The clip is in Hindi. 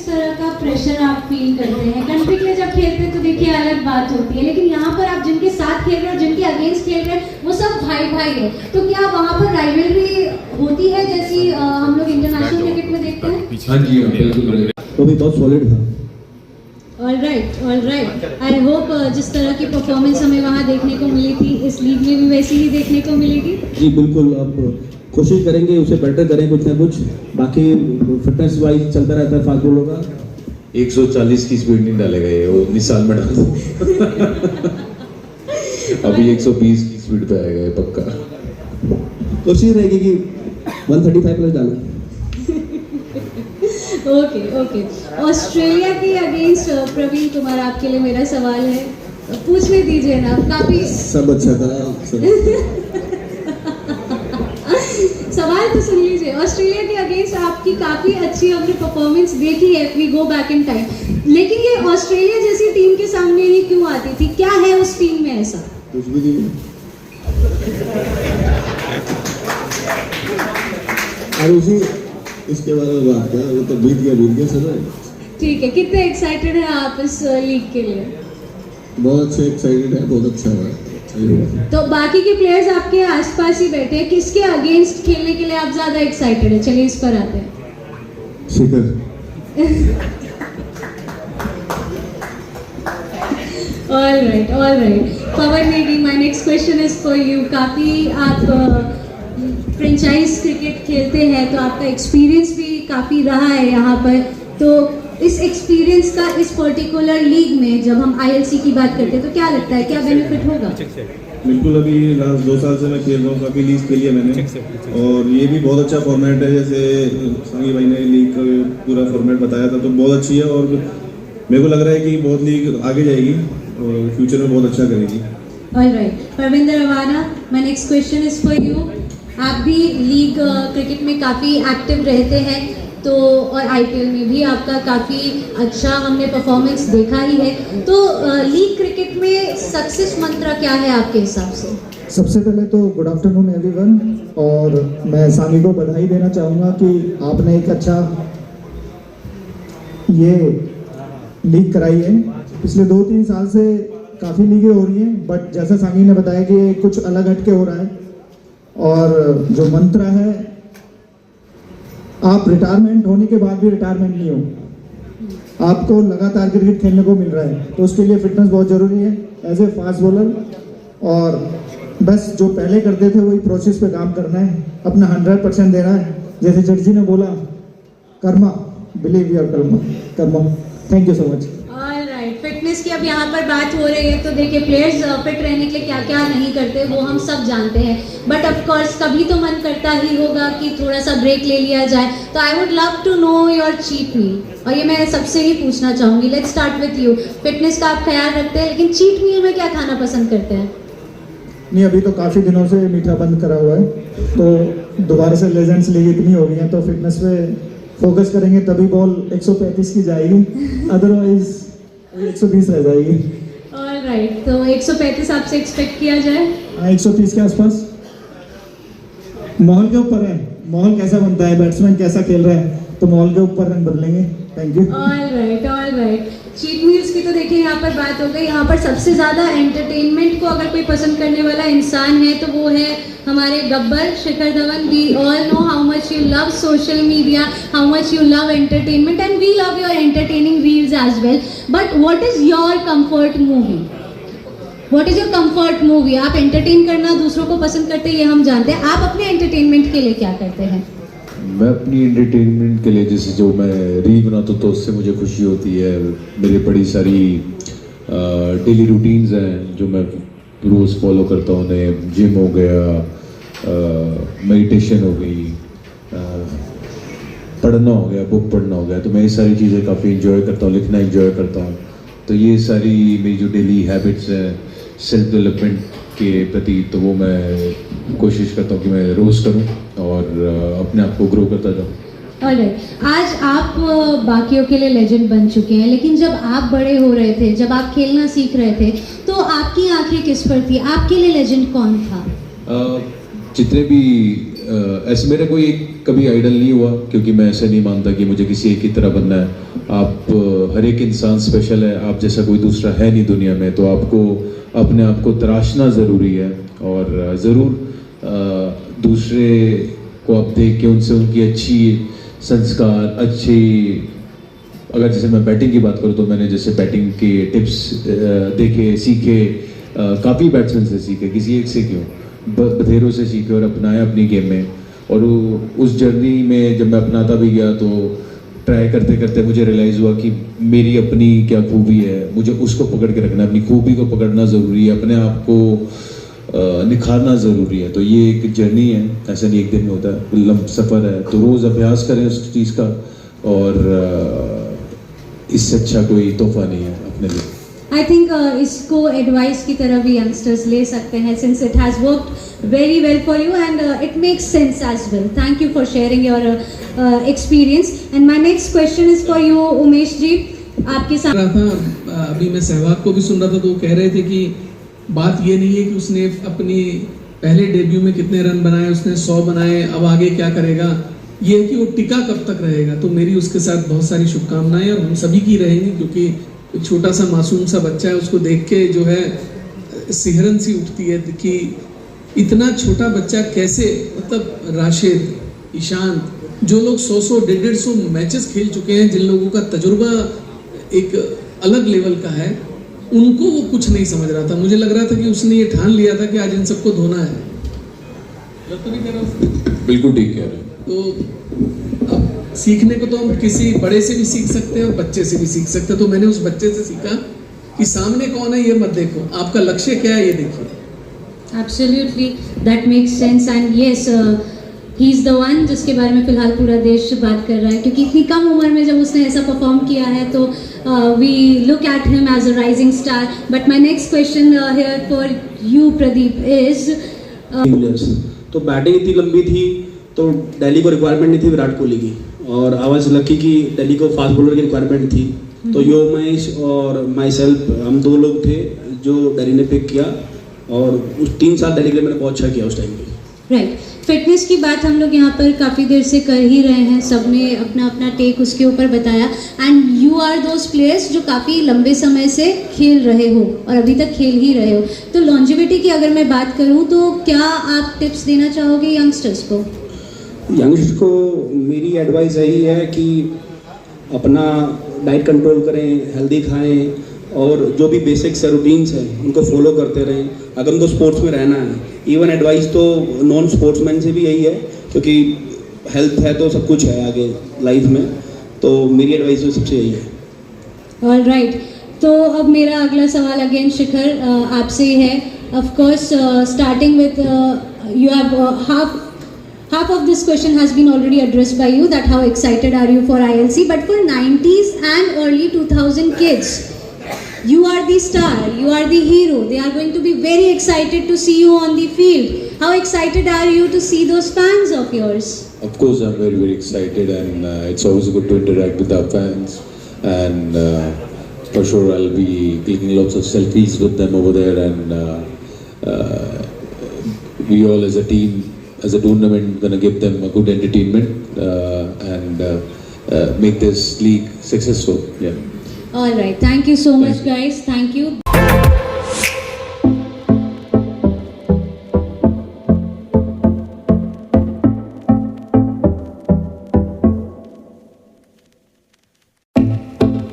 किस तरह का प्रेशर आप फील करते हैं? कंट्री के लिए जब खेलते हैं तो देखिए अलग बात होती है, लेकिन यहाँ पर आप जिनके साथ खेल रहे हैं और जिनके अगेंस्ट खेल रहे हैं वो सब भाई भाई है, तो क्या वहाँ पर राइवलरी होती है जैसी हम लोग इंटरनेशनल क्रिकेट में देखते हैं? हाँ जी, बिल्कुल। तो भी बहुत सॉलिड था। All right. आई होप जिस तरह की परफॉर्मेंस हमें वहाँ देखने को मिली थी इस लीग में भी वैसी ही देखने को मिलेगी। जी बिल्कुल, अब कोशिश करेंगे उसे बेटर करें कुछ ना कुछ। बाकी फिटनेस वाइज चलता रहता है फास्ट बॉलों का। 140 की स्पीड नहीं डालेगा ये, वो 19 साल में डाल अभी 120 की स्पीड पे आएगा ये पक्का। कोशिश रहेगी कि 135 प्लस डालें। ओके। ऑस्ट्रेलिया के अगेंस्ट प्रवीण कुमार, आपके लिए मेरा सवाल है, पूछने दीजिए ना। काफी सब अच्छा था। सवाल तो सुन लीजिए। ऑस्ट्रेलिया के अगेंस्ट आपकी काफी अच्छी हमने परफॉर्मेंस देखी है, we go back in time, लेकिन ये ऑस्ट्रेलिया जैसी टीम के सामने ही क्यों आती थी? क्या है उस टीम में ऐसा? कुछ भी नहीं। और उसी इसके बारे में बात किया, वो तो बीत गया सब। ठीक है, कितने एक्साइटेड हैं आप इस लीग के लिए? बहुत अच्छे एक्साइटेड है, बहुत अच्छा है। तो बाकी के प्लेयर्स आपके आसपास ही बैठे हैं, किसके अगेंस्ट खेलने के लिए आप ज्यादा एक्साइटेड है? चलिए इस पर आते हैं। Shikhar. All right. Pawan Negi, my next question is for you. काफी आप फ्रेंचाइज क्रिकेट खेलते हैं तो आपका एक्सपीरियंस भी काफी रहा है यहाँ पर, तो इस एक्सपीरियंस का इस पर्टिकुलर लीग में जब हम आईएलसी की बात करते हैं तो क्या लगता है, क्या बेनिफिट होगा? बिल्कुल, अभी लास्ट 2 साल से मैं खेल रहा हूँ, काफ़ी लीग खेली है मैंने, और ये भी बहुत अच्छा फॉर्मेट है। जैसे सांगी भाई ने लीग का पूरा फॉर्मेट बताया था, तो बहुत अच्छी है, और मेरे को लग रहा है कि बहुत लीग आगे जाएगी और फ्यूचर में बहुत अच्छा करेगी। ऑलराइट, परविंदर रवाना, my next question is for you. आप भी लीग क्रिकेट में काफ़ी एक्टिव रहते हैं, तो और आईपीएल में भी आपका काफ़ी अच्छा हमने परफॉर्मेंस देखा ही है, तो लीग क्रिकेट में सक्सेस मंत्र क्या है आपके हिसाब से? सबसे पहले तो गुड आफ्टरनून एवरीवन, और मैं सांगी को बधाई देना चाहूँगा कि आपने एक अच्छा ये लीग कराई है। पिछले 2-3 साल से काफ़ी लीगें हो रही हैं, बट जैसा सांगी ने बताया कि ये कुछ अलग हटके हो रहा है, और जो मंत्र है, आप रिटायरमेंट होने के बाद भी रिटायरमेंट नहीं हो, आपको लगातार क्रिकेट खेलने को मिल रहा है, तो उसके लिए फिटनेस बहुत ज़रूरी है एज ए फास्ट बॉलर। और बस जो पहले करते थे वही प्रोसेस पे काम करना है, अपना 100% देना है। जैसे जड्जी ने बोला, Karma, believe your Karma. Thank you so much. Alright, fitness की अब यहाँ पर बात हो रही है, तो देखिए प्लेयर्स फिट रहने के लिए क्या क्या नहीं करते वो हम सब जानते हैं, बट ऑफ कोर्स कभी तो मन करता ही होगा कि थोड़ा सा ब्रेक ले लिया जाए, तो I would love to know your cheat meal, और ये मैं सबसे ही पूछना चाहूँगी। Let's start with you. Fitness का आप ख्याल रखते हैं, लेकिन चीट मील में क्या खाना पसंद करते हैं? नहीं, अभी तो काफ़ी दिनों से मीठा बंद करा हुआ है, तो दोबारा से लेजेंड्स लीग इतनी हो गई है, तो फिटनेस पे फोकस करेंगे, तभी बॉल 135 की जाएगी, अदरवाइज 120 रह जाएगी। ऑलराइट, तो 135 आपसे एक्सपेक्ट किया जाए? 130 के आसपास। माहौल के ऊपर है, माहौल कैसा बनता है, बैट्समैन कैसा खेल रहा है, तो माहौल के ऊपर रन बदलेंगे। Thank you. Alright. Cheat meals की तो देखिए यहाँ पर बात हो गई। यहाँ पर सबसे ज़्यादा एंटरटेनमेंट को अगर कोई पसंद करने वाला इंसान है तो वो है हमारे Gabbar Shikhar Dhawan. We all know how much you love social media, how much you love entertainment, and we love your entertaining reels as well, but what is your comfort movie? What is your comfort movie? आप एंटरटेन करना दूसरों को पसंद करते हैं, ये हम जानते हैं, आप अपने एंटरटेनमेंट के लिए क्या करते हैं? मैं अपनी एंटरटेनमेंट के लिए जैसे जो मैं रील बनाता हूँ तो उससे मुझे खुशी होती है। मेरी बड़ी सारी डेली रूटीन्स हैं जो मैं रोज़ फॉलो करता हूँ। उन्हें जिम हो गया, मेडिटेशन हो गई, पढ़ना हो गया, बुक पढ़ना हो गया, तो मैं ये सारी चीज़ें काफ़ी इंजॉय करता हूँ, लिखना इंजॉय करता हूँ। तो ये सारी मेरी जो डेली हैबिट्स हैं सेल्फ डेवलपमेंट के प्रति, तो वो मैं कोशिश करता हूँ कि मैं रोज़ करूँ और अपने आप को ग्रो करता जाऊँ। ऑलराइट, आज आप बाकियों के लिए लेजेंड बन चुके हैं, लेकिन जब आप बड़े हो रहे थे, जब आप खेलना सीख रहे थे, तो आपकी आंखें किस पर थी? आपके लिए लेजेंड कौन था? जितने भी ऐसे मेरा कोई कभी आइडल नहीं हुआ, क्योंकि मैं ऐसा नहीं मानता कि मुझे किसी एक की तरह बनना है। आप हर एक इंसान स्पेशल है, आप जैसा कोई दूसरा है नहीं दुनिया में, तो आपको अपने आप को तराशना ज़रूरी है। और ज़रूर दूसरे को आप देख के उनसे उनकी अच्छी संस्कार, अच्छी, अगर जैसे मैं बैटिंग की बात करूँ तो मैंने जैसे बैटिंग के टिप्स देखे, सीखे, काफ़ी बैट्समैन से सीखे, किसी एक से क्यों, बथेरों से सीखे और अपनाया अपनी गेम में। और उस जर्नी में जब मैं अपनाता भी गया तो ट्राई करते करते मुझे रियलाइज़ हुआ कि मेरी अपनी क्या खूबी है, मुझे उसको पकड़ के रखना, अपनी खूबी को पकड़ना ज़रूरी है, अपने आप को निखारना ज़रूरी है। तो ये एक जर्नी है, ऐसा नहीं एक दिन में होता है, लंबा सफ़र है। तो रोज़ अभ्यास करें उस चीज़ का, और इससे अच्छा कोई तोहफा नहीं है अपने लिए। आई थिंक इसको एडवाइस की तरह भी यंगस्टर्स ले सकते हैं, since it has worked very well for you and it makes sense as well. Thank you for sharing your experience. And my next question is for you Umesh ji, आपके साथ रहा था। अभी मैं सहवाग को भी सुन रहा था, तो वो कह रहे थे कि बात ये नहीं है कि उसने अपनी पहले डेब्यू में कितने रन बनाए, उसने 100 बनाए, अब आगे क्या करेगा, ये है कि वो टिका कब तक रहेगा। तो मेरी उसके साथ बहुत सारी शुभकामनाएं, और हम सभी की रहेंगी, क्योंकि एक छोटा सा मासूम सा बच्चा है, उसको देख के जो है सिहरन सी उठती है कि इतना छोटा बच्चा कैसे, मतलब राशिद, ईशांत, जो लोग 100 150 मैचेस खेल चुके हैं, जिन लोगों का तजुर्बा एक अलग लेवल का है, उनको वो कुछ नहीं समझ रहा था। मुझे लग रहा था कि उसने ये ठान लिया था कि आज इन सबको धोना है। तो नहीं कह रहा, बिल्कुल ठीक कह रहे हैं। तो अब सीखने को तो हम किसी बड़े से भी सीख सकते हैं और बच्चे से भी सीख सकते हैं। तो मैंने उस बच्चे से सीखा कि सामने कौन है ये मत देखो, आपका लक्ष्य क्या है ये देखिए। Absolutely, that makes sense and yes, he is the one जिसके बारे में फिलहाल पूरा देश बात कर रहा है, क्योंकि इतनी कम उम्र में जब उसने ऐसा परफॉर्म किया है तो we look at him as a rising star. But my next question here for you Pradeep is तो बैटिंग इतनी लंबी थी तो दिल्ली को रिक्वायरमेंट नहीं थी विराट कोहली की, और आई वाज लकी कि दिल्ली को फास्ट बॉलर की रिक्वायरमेंट थी। तो यो महेश और माई सेल्फ, हम 2 लोग थे जो दिल्ली ने पिक किया, और उस 3 साल दिल्ली के लिए मैंने बहुत अच्छा किया उस टाइम पे। राइट, फिटनेस की बात हम लोग यहाँ पर काफ़ी देर से कर ही रहे हैं, सबने अपना अपना टेक उसके ऊपर बताया। And you are those players जो काफ़ी लंबे समय से खेल रहे हो और अभी तक खेल ही रहे हो, तो लॉन्जिविटी की अगर मैं बात करूँ तो क्या आप टिप्स देना चाहोगे यंगस्टर्स को? यंगस्टर्स को मेरी एडवाइस यही है कि अपना डाइट कंट्रोल करें, हेल्दी खाएं, और जो भी बेसिक्स है, रूटीन्स हैं, उनको फॉलो करते रहें अगर उनको स्पोर्ट्स में रहना है। इवन एडवाइस तो नॉन स्पोर्ट्समैन से भी यही है, क्योंकि हेल्थ है तो सब कुछ है आगे लाइफ में। तो मेरी एडवाइस तो सबसे यही है। ऑल राइट, तो अब मेरा अगला सवाल अगेन शिखर आपसे ही है। Of course starting with you have half of this question has been already addressed by you, that how excited are you for ILC, but for 90s and early 2000 kids, you are the star, you are the hero, they are going to be very excited to see you on the field. How excited are you to see those fans of yours? Of course, I'm very, very excited, and it's always good to interact with our fans. And for sure, I'll be taking lots of selfies with them over there, and we all as a team, as a tournament, gonna give them a good entertainment and make this league successful. Yeah. All right, thank you so much, guys. Thank you.